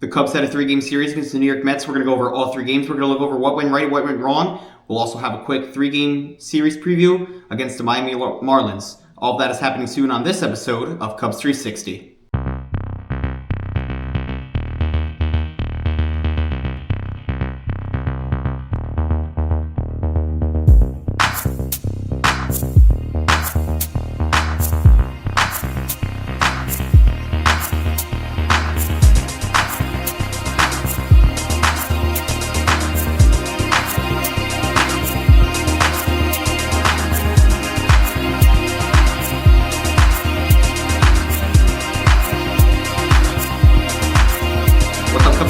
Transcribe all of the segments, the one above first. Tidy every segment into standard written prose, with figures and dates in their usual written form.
The Cubs had a 3-game series against the New York Mets. We're going to go over all 3 games. We're going to look over what went right, what went wrong. We'll also have a quick 3-game series preview against the Miami Marlins. All of that is happening soon on this episode of Cubs 360.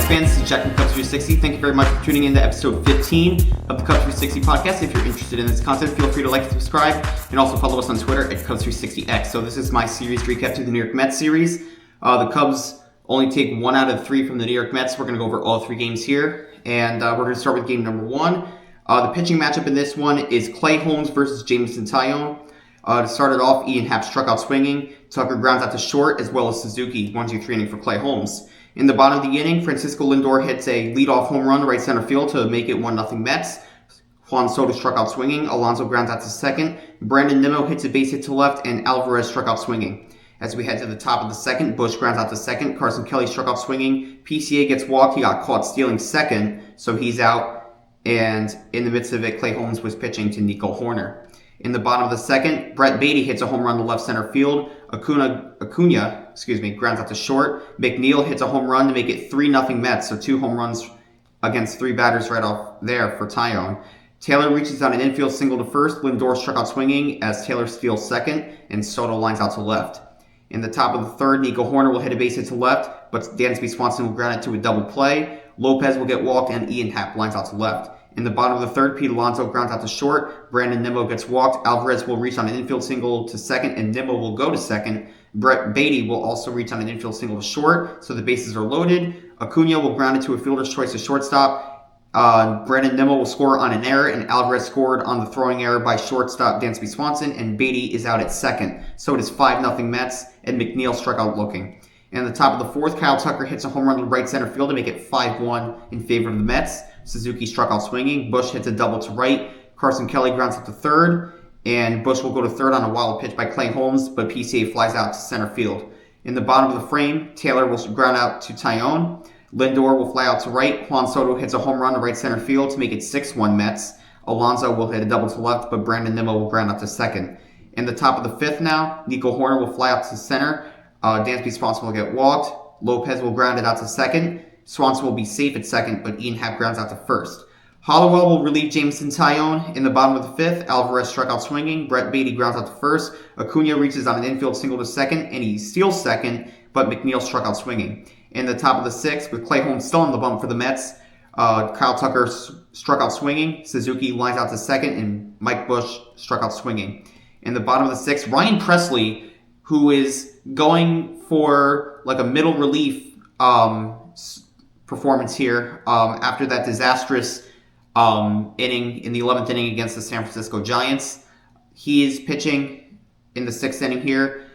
Fans, this is Jack from Cubs 360. Thank you very much for tuning in to episode 15 of the Cubs 360 podcast. If you're interested in this content, feel free to like and subscribe, and also follow us on Twitter at Cubs360X. So this is my series recap to the New York Mets series. The Cubs only take 1 out of 3 from the New York Mets. We're going to go over all 3 games here, and we're going to start with game number 1. The pitching matchup in this one is Clay Holmes versus Jameson Taillon. To start it off, Ian Happ struck out swinging. Tucker grounds out to short, as well as Suzuki 1-2-3 inning for Clay Holmes. In the bottom of the inning, Francisco Lindor hits a leadoff home run to right center field to make it 1-0 Mets. Juan Soto struck out swinging. Alonso grounds out to second. Brandon Nimmo hits a base hit to left, and Alvarez struck out swinging. As we head to the top of the second, Bush grounds out to second. Carson Kelly struck out swinging. PCA gets walked. He got caught stealing second, so he's out. And in the midst of it, Clay Holmes was pitching to Nico Hoerner. In the bottom of the second, Brett Beatty hits a home run to left center field. Acuna grounds out to short. McNeil hits a home run to make it 3-0 Mets, so 2 home runs against 3 batters right off there for Taillon. Taylor reaches on an infield single to first. Lindor struck out swinging as Taylor steals second, and Soto lines out to left. In the top of the third, Nico Hoerner will hit a base hit to left, but Dansby Swanson will ground it to a double play. Lopez will get walked, and Ian Happ lines out to left. In the bottom of the third, Pete Alonso grounds out to short. Brandon Nimmo gets walked. Alvarez will reach on an infield single to second, and Nimmo will go to second. Brett Beatty will also reach on an infield single to short, so the bases are loaded. Acuna will ground it to a fielder's choice to shortstop. Brandon Nimmo will score on an error, and Alvarez scored on the throwing error by shortstop Dansby Swanson, and Beatty is out at second. So it is 5-0 Mets, and McNeil struck out looking. And at the top of the fourth, Kyle Tucker hits a home run to right center field to make it 5-1 in favor of the Mets. Suzuki struck out swinging. Bush hits a double to right. Carson Kelly grounds out to third. And Bush will go to third on a wild pitch by Clay Holmes, but PCA flies out to center field. In the bottom of the frame, Taylor will ground out to Taillon. Lindor will fly out to right. Juan Soto hits a home run to right center field to make it 6-1 Mets. Alonso will hit a double to left, but Brandon Nimmo will ground out to second. In the top of the fifth now, Nico Hoerner will fly out to center. Dansby Swanson will get walked. Lopez will ground it out to second. Swanson will be safe at second, but Ian Happ grounds out to first. Hollowell will relieve Jameson Taillon. In the bottom of the fifth, Alvarez struck out swinging. Brett Beatty grounds out to first. Acuna reaches on an infield single to second, and he steals second, but McNeil struck out swinging. In the top of the sixth, with Clay Holmes still on the bump for the Mets, Kyle Tucker struck out swinging. Suzuki lines out to second, and Mike Bush struck out swinging. In the bottom of the sixth, Ryan Presley, who is going for like a middle relief performance here after that disastrous inning in the 11th inning against the San Francisco Giants. He is pitching in the 6th inning here.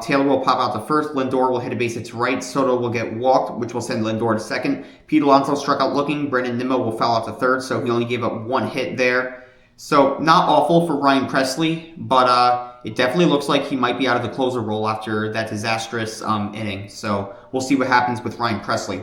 Taylor will pop out to first. Lindor will hit a base hit to right. Soto will get walked, which will send Lindor to second. Pete Alonso struck out looking. Brandon Nimmo will foul out to third, so he only gave up 1 hit there. So not awful for Ryan Presley, but it definitely looks like he might be out of the closer role after that disastrous inning. So we'll see what happens with Ryan Presley.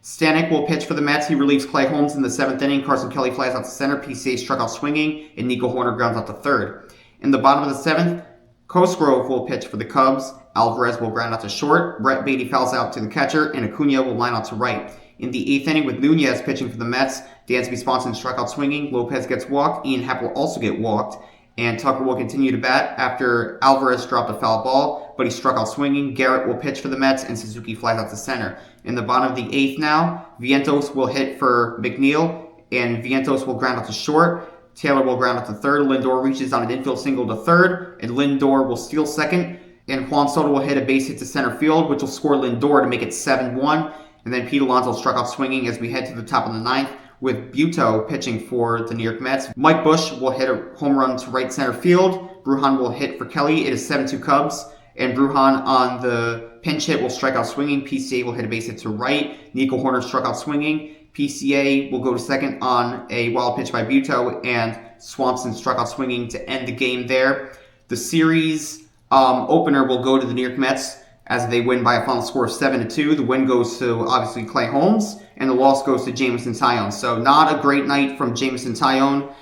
Stanek will pitch for the Mets. He relieves Clay Holmes in the 7th inning. Carson Kelly flies out to center. PCA struck out swinging, and Nico Hoerner grounds out to third. In the bottom of the 7th, Cosgrove will pitch for the Cubs. Alvarez will ground out to short. Brett Beatty fouls out to the catcher, and Acuna will line out to right. In the 8th inning, with Nunez pitching for the Mets, Dansby Swanson struck out swinging. Lopez gets walked. Ian Happ will also get walked. And Tucker will continue to bat after Alvarez dropped a foul ball, but he struck out swinging. Garrett will pitch for the Mets, and Suzuki flies out to center. In the bottom of the 8th now, Vientos will hit for McNeil, and Vientos will ground out to short. Taylor will ground out to third. Lindor reaches on an infield single to third, and Lindor will steal second. And Juan Soto will hit a base hit to center field, which will score Lindor to make it 7-1. And then Pete Alonso struck out swinging as we head to the top of the 9th. With Buto pitching for the New York Mets. Mike Bush will hit a home run to right center field. Brujan will hit for Kelly. It is 7-2 Cubs. And Bruhan on the pinch hit will strike out swinging. PCA will hit a base hit to right. Nico Horner struck out swinging. PCA will go to second on a wild pitch by Buto, and Swanson struck out swinging to end the game there. The series opener will go to the New York Mets as they win by a final score of 7-2. The win goes to, obviously, Clay Holmes, and the loss goes to Jameson Taillon. So not a great night from Jameson Taillon.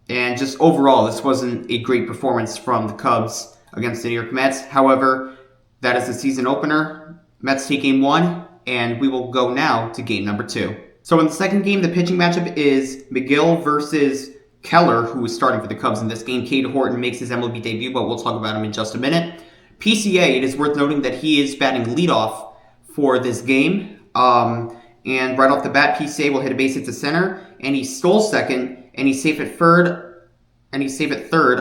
And just overall, this wasn't a great performance from the Cubs against the New York Mets. However, that is the season opener. Mets take game 1, and we will go now to game number 2. So in the second game, the pitching matchup is McGill versus Keller, who is starting for the Cubs in this game. Cade Horton makes his MLB debut, but we'll talk about him in just a minute. PCA, it is worth noting that he is batting leadoff for this game. And right off the bat, PCA will hit a base hit to center, and he stole second, and he's safe at third,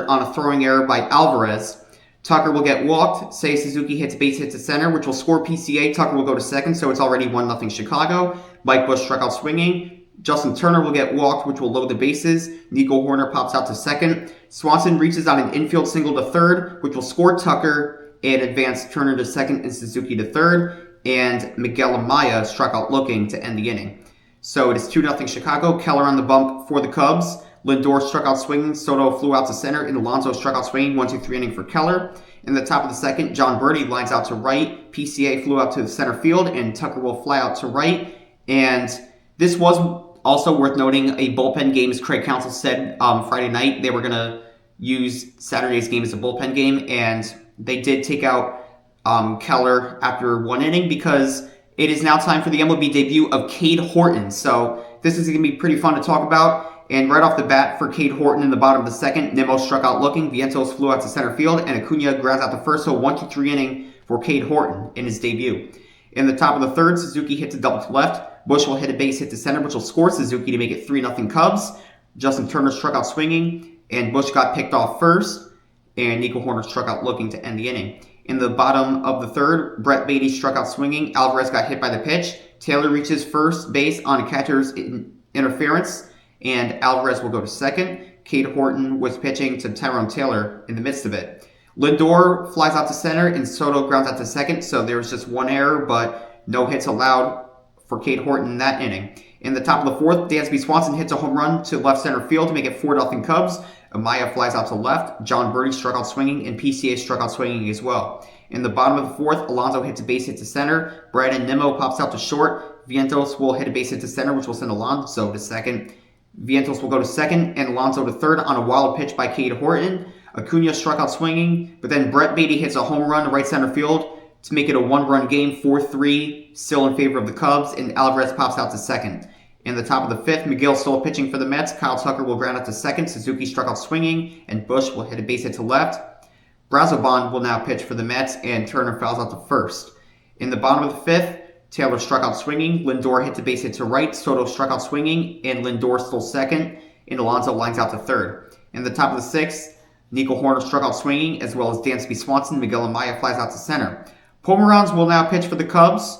on a throwing error by Alvarez. Tucker will get walked. Seiya Suzuki hits base hit to center, which will score PCA. Tucker will go to second, so it's already 1-0 Chicago. Mike Busch struck out swinging. Justin Turner will get walked, which will load the bases. Nico Horner pops out to second. Swanson reaches on an infield single to third, which will score Tucker and advance Turner to second and Suzuki to third. And Miguel Amaya struck out looking to end the inning. So it is 2-0 Chicago. Keller on the bump for the Cubs. Lindor struck out swinging. Soto flew out to center. And Alonso struck out swinging. 1-2-3 inning for Keller. In the top of the second, John Birdie lines out to right. PCA flew out to the center field. And Tucker will fly out to right. And this was also worth noting a bullpen game, as Craig Counsell said Friday night. They were going to use Saturday's game as a bullpen game. And they did take out Keller after 1 inning because it is now time for the MLB debut of Cade Horton. So this is going to be pretty fun to talk about. And right off the bat for Cade Horton in the bottom of the second, Nimmo struck out looking. Vientos flew out to center field, and Acuna grounds out to first. So 1-2-3 inning for Cade Horton in his debut. In the top of the third, Suzuki hits a double to left. Busch will hit a base hit to center, which will score Suzuki to make it 3-0 Cubs. Justin Turner struck out swinging, and Busch got picked off first. And Nico Horner struck out looking to end the inning. In the bottom of the third, Brett Beatty struck out swinging. Alvarez got hit by the pitch. Taylor reaches first base on a catcher's interference, and Alvarez will go to second. Cade Horton was pitching to Tyrone Taylor in the midst of it. Lindor flies out to center, and Soto grounds out to second, so there was just one error, but no hits allowed for Cade Horton in that inning. In the top of the fourth, Dansby Swanson hits a home run to left center field to make it 4-0 Cubs. Amaya flies out to left. John Birdie struck out swinging, and PCA struck out swinging as well. In the bottom of the fourth, Alonso hits a base hit to center. Brandon Nimmo pops out to short. Vientos will hit a base hit to center, which will send Alonso to second. Vientos will go to second, and Alonso to third on a wild pitch by Cade Horton. Acuna struck out swinging, but then Brett Beatty hits a home run to right center field to make it a one-run game, 4-3, still in favor of the Cubs, and Alvarez pops out to second. In the top of the fifth, McGill still pitching for the Mets. Kyle Tucker will ground out to second. Suzuki struck out swinging, and Busch will hit a base hit to left. Brazoban will now pitch for the Mets, and Turner fouls out to first. In the bottom of the fifth, Taylor struck out swinging. Lindor hit a base hit to right. Soto struck out swinging, and Lindor stole second, and Alonso lines out to third. In the top of the sixth, Nico Horner struck out swinging, as well as Dansby Swanson. Miguel Amaya flies out to center. Pomeranz will now pitch for the Cubs.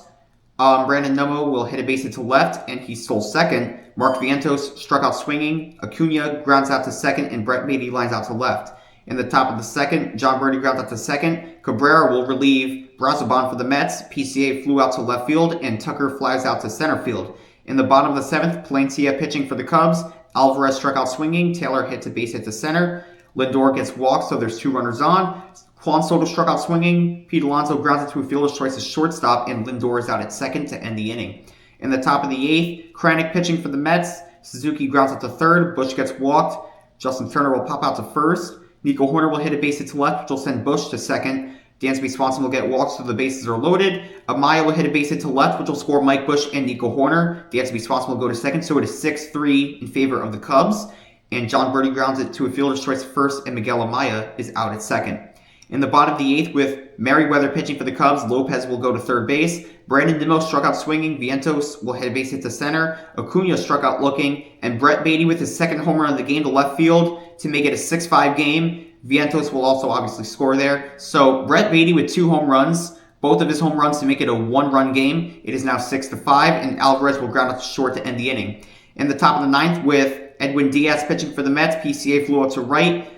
Brandon Nimmo will hit a base hit to left, and he stole second. Mark Vientos struck out swinging. Acuna grounds out to second, and Brett Beatty lines out to left. In the top of the second, John Birdie grounds out to second. Cabrera will relieve Brazoban for the Mets. PCA flew out to left field, and Tucker flies out to center field. In the bottom of the seventh, Palencia pitching for the Cubs. Alvarez struck out swinging. Taylor hits a base hit to center. Lindor gets walked, so there's 2 runners on. Juan Soto struck out swinging. Pete Alonso grounds into a fielder's choice as shortstop, and Lindor is out at second to end the inning. In the top of the eighth, Kranick pitching for the Mets. Suzuki grounds out to third. Busch gets walked. Justin Turner will pop out to first. Nico Horner will hit a base hit to left, which will send Busch to second. Dansby Swanson will get walked, so the bases are loaded. Amaya will hit a base hit to left, which will score Mike Busch and Nico Horner. Dansby Swanson will go to second, so it is 6-3 in favor of the Cubs. And John Birdie grounds it to a fielder's choice first, and Miguel Amaya is out at second. In the bottom of the eighth, with Merriweather pitching for the Cubs, Lopez will go to third base. Brandon Nimmo struck out swinging. Vientos will hit a base hit to center. Acuna struck out looking. And Brett Beatty with his second home run of the game to left field to make it a 6-5 game. Vientos will also obviously score there. So Brett Beatty with 2 home runs, both of his home runs to make it a 1-run game. It is now 6-5, and Alvarez will ground out to short to end the inning. In the top of the ninth, with Edwin Diaz pitching for the Mets, PCA flew out to right.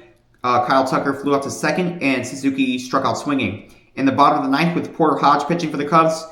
Kyle Tucker flew out to second, and Suzuki struck out swinging. In the bottom of the ninth, with Porter Hodge pitching for the Cubs,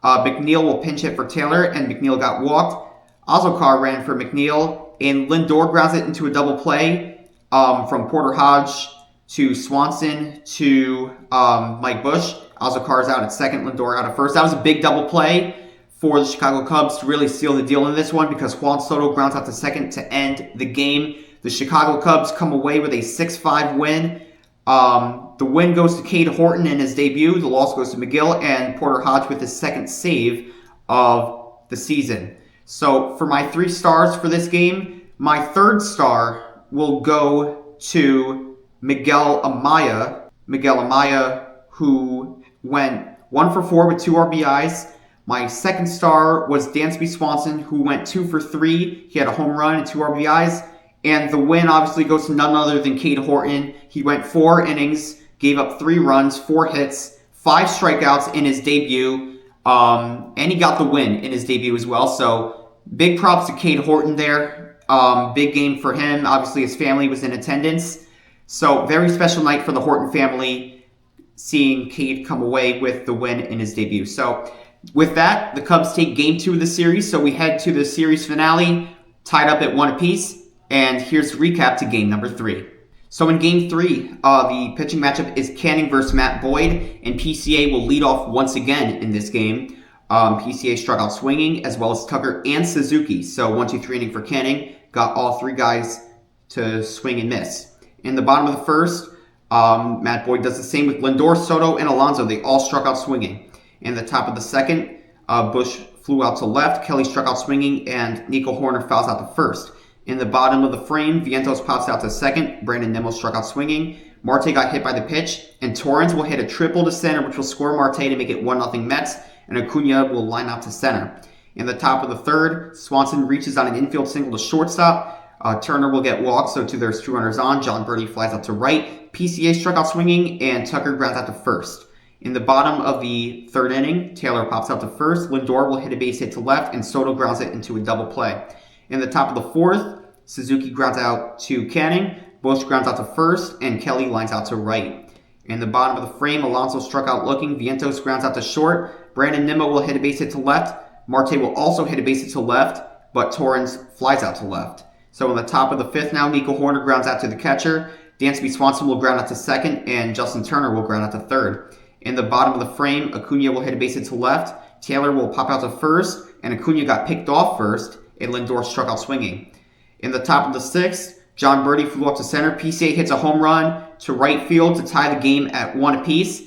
McNeil will pinch hit for Taylor, and McNeil got walked. Ozokar ran for McNeil, and Lindor grounds it into a double play from Porter Hodge to Swanson to Mike Bush. Ozokar's out at second, Lindor out at first. That was a big double play for the Chicago Cubs to really seal the deal in this one because Juan Soto grounds out to second to end the game. The Chicago Cubs come away with a 6-5 win. The win goes to Cade Horton in his debut. The loss goes to McGill and Porter Hodge with his second save of the season. So for my 3 stars for this game, my third star will go to Miguel Amaya. Miguel Amaya, who went 1 for 4 with 2 RBIs. My second star was Dansby Swanson, who went 2 for 3. He had a home run and 2 RBIs. And the win obviously goes to none other than Cade Horton. He went 4 innings, gave up 3 runs, 4 hits, 5 strikeouts in his debut. And he got the win in his debut as well. So big props to Cade Horton there. Big game for him. Obviously his family was in attendance. So very special night for the Horton family, seeing Cade come away with the win in his debut. So with that, the Cubs take game 2 of the series. So we head to the series finale, tied up at 1 apiece. And here's a recap to game number 3. So in game 3, the pitching matchup is Canning versus Matt Boyd, and PCA will lead off once again in this game. PCA struck out swinging, as well as Tucker and Suzuki. So 1-2-3 inning for Canning, got all 3 guys to swing and miss. In the bottom of the first, Matt Boyd does the same with Lindor, Soto, and Alonso. They all struck out swinging. In the top of the second, Bush flew out to left, Kelly struck out swinging, and Nico Horner fouls out to first. In the bottom of the frame, Vientos pops out to second. Brandon Nimmo struck out swinging. Marte got hit by the pitch. And Torrens will hit a triple to center, which will score Marte to make it 1-0 Mets. And Acuna will line out to center. In the top of the third, Swanson reaches on an infield single to shortstop. Turner will get walked, so there's 2 runners on. John Birdie flies out to right. PCA struck out swinging, and Tucker grounds out to first. In the bottom of the third inning, Taylor pops out to first. Lindor will hit a base hit to left, and Soto grounds it into a double play. In the top of the fourth, Suzuki grounds out to Canning, Bush grounds out to first, and Kelly lines out to right. In the bottom of the frame, Alonso struck out looking, Vientos grounds out to short, Brandon Nimmo will hit a base hit to left, Marte will also hit a base hit to left, but Torrens flies out to left. So in the top of the fifth now, Nico Horner grounds out to the catcher, Dansby Swanson will ground out to second, and Justin Turner will ground out to third. In the bottom of the frame, Acuna will hit a base hit to left, Taylor will pop out to first, and Acuna got picked off first, and Lindor struck out swinging. In the top of the sixth, John Birdie flew up to center. PCA hits a home run to right field to tie the game at 1 apiece.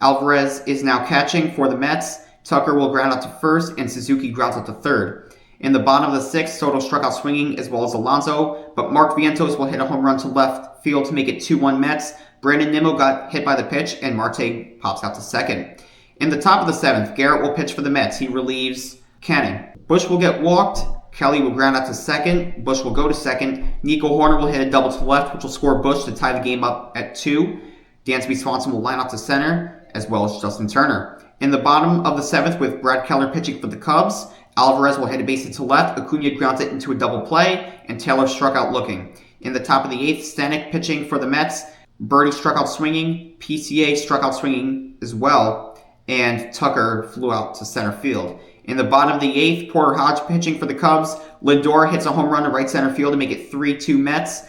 Alvarez is now catching for the Mets. Tucker will ground out to first, and Suzuki grounds out to third. In the bottom of the sixth, Soto struck out swinging as well as Alonso, but Mark Vientos will hit a home run to left field to make it 2-1 Mets. Brandon Nimmo got hit by the pitch, and Marte pops out to second. In the top of the seventh, Garrett will pitch for the Mets. He relieves Canning. Bush will get walked. Kelly will ground out to second. Bush will go to second. Nico Horner will hit a double to left, which will score Bush to tie the game up at 2. Dansby Swanson will line out to center, as well as Justin Turner. In the bottom of the seventh, with Brad Keller pitching for the Cubs, Alvarez will hit a base hit to left. Acuna grounds it into a double play, and Taylor struck out looking. In the top of the eighth, Stanek pitching for the Mets. Birdie struck out swinging. PCA struck out swinging as well, and Tucker flew out to center field. In the bottom of the eighth, Porter Hodge pitching for the Cubs. Lindor hits a home run to right center field to make it 3-2 Mets.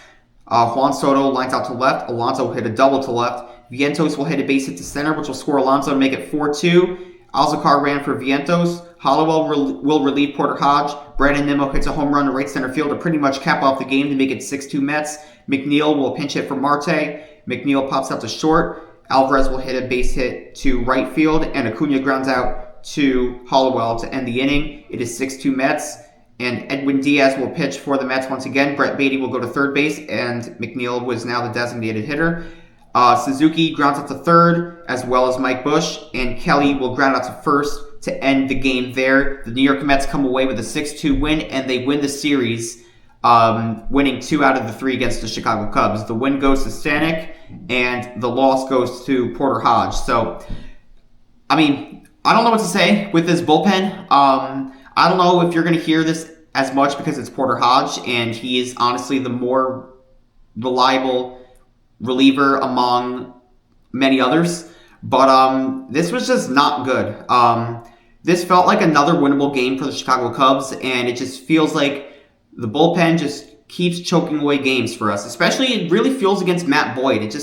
Juan Soto lines out to left. Alonso hit a double to left. Vientos will hit a base hit to center, which will score Alonso to make it 4-2. Alzokar ran for Vientos. Hollowell will relieve Porter Hodge. Brandon Nimmo hits a home run to right center field to pretty much cap off the game to make it 6-2 Mets. McNeil will pinch hit for Marte. McNeil pops out to short. Alvarez will hit a base hit to right field, and Acuna grounds out to Hollowell to end the inning. It is 6-2 Mets, and Edwin Diaz will pitch for the Mets once again. Brett Beatty will go to third base, and McNeil was now the designated hitter. Suzuki grounds out to third, as well as Mike Bush, and Kelly will ground out to first to end the game there. The New York Mets come away with a 6-2 win, and they win the series, winning 2 out of the 3 against the Chicago Cubs. The win goes to Stanek, and the loss goes to Porter Hodge. So, I don't know what to say with this bullpen. I don't know if you're going to hear this as much because it's Porter Hodge, and he is honestly the more reliable reliever among many others. But this was just not good. This felt like another winnable game for the Chicago Cubs, and it just feels like the bullpen just keeps choking away games for us. Especially, it really feels against Matt Boyd.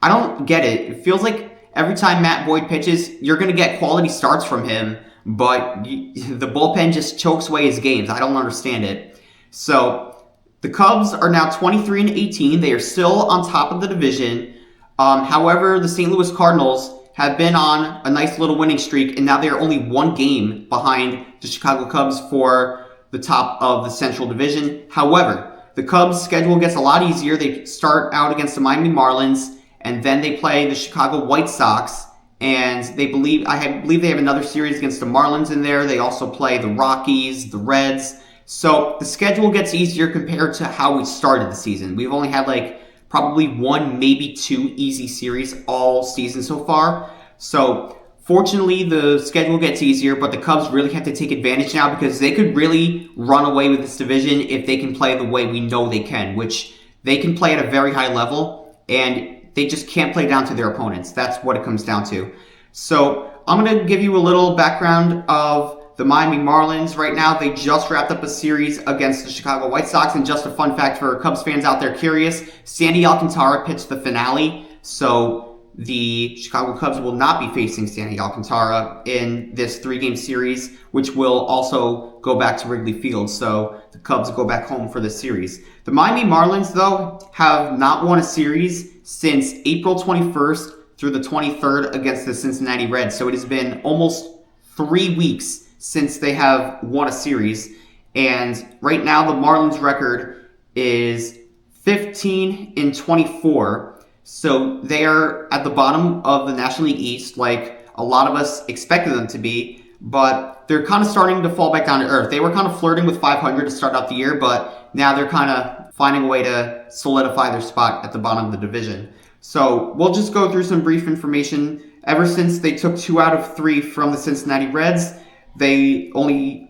I don't get it. It feels like every time Matt Boyd pitches, you're going to get quality starts from him, but the bullpen just chokes away his games. I don't understand it. So the Cubs are now 23-18. They are still on top of the division. However, the St. Louis Cardinals have been on a nice little winning streak, and now they are only one game behind the Chicago Cubs for the top of the Central Division. However, the Cubs' schedule gets a lot easier. They start out against the Miami Marlins, and then they play the Chicago White Sox, and I believe they have another series against the Marlins in there. They also play the Rockies, the Reds. So the schedule gets easier compared to how we started the season. We've only had probably one, maybe two easy series all season so far. So fortunately, the schedule gets easier, but the Cubs really have to take advantage now because they could really run away with this division if they can play the way we know they can, which they can play at a very high level, and they just can't play down to their opponents. That's what it comes down to. So I'm going to give you a little background of the Miami Marlins. Right now, they just wrapped up a series against the Chicago White Sox. And just a fun fact for Cubs fans out there curious, Sandy Alcantara pitched the finale. So the Chicago Cubs will not be facing Sandy Alcantara in this 3-game series, which will also go back to Wrigley Field. So the Cubs go back home for this series. The Miami Marlins, though, have not won a series since April 21st through the 23rd against the Cincinnati Reds. So it has been almost 3 weeks since they have won a series. And right now, the Marlins record is 15-24. So they are at the bottom of the National League East, like a lot of us expected them to be. But they're kind of starting to fall back down to earth. They were kind of flirting with 500 to start out the year, but now they're kind of finding a way to solidify their spot at the bottom of the division. So we'll just go through some brief information. Ever since they took 2 out of 3 from the Cincinnati Reds, they only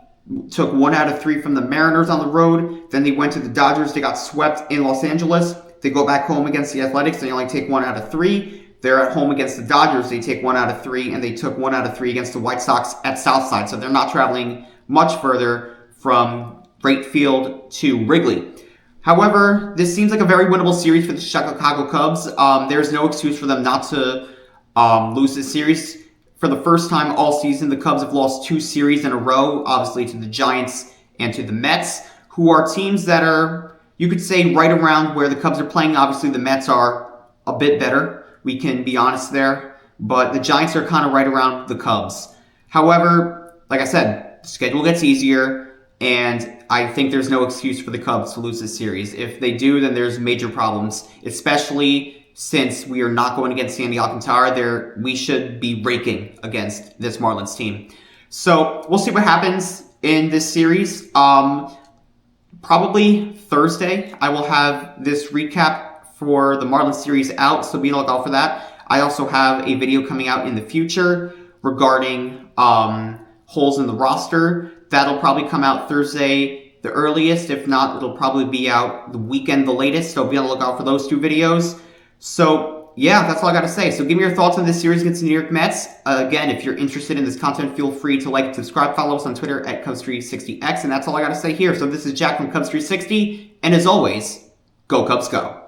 took 1 out of 3 from the Mariners on the road. Then they went to the Dodgers. They got swept in Los Angeles. They go back home against the Athletics. They only take 1 out of 3. They're at home against the Dodgers. They take 1 out of 3, and they took 1 out of 3 against the White Sox at Southside. So they're not traveling much further from Wrigley Field to Wrigley. However, this seems like a very winnable series for the Chicago Cubs. There's no excuse for them not to lose this series. For the first time all season, the Cubs have lost 2 series in a row, obviously to the Giants and to the Mets, who are teams that are, you could say, right around where the Cubs are playing. Obviously, the Mets are a bit better. We can be honest there. But the Giants are kind of right around the Cubs. However, like I said, the schedule gets easier, and I think there's no excuse for the Cubs to lose this series. If they do, then there's major problems, especially since we are not going against Sandy Alcantara. We should be raking against this Marlins team. So we'll see what happens in this series. Probably Thursday, I will have this recap for the Marlins series out, so be on the lookout for that. I also have a video coming out in the future regarding holes in the roster. That'll probably come out Thursday the earliest. If not, it'll probably be out the weekend the latest, so be on the lookout for those 2 videos. So, yeah, that's all I got to say. So give me your thoughts on this series against the New York Mets. Again, if you're interested in this content, feel free to like and subscribe. Follow us on Twitter at Cubs360X. And that's all I got to say here. So this is Jack from Cubs360. And as always, go Cubs go.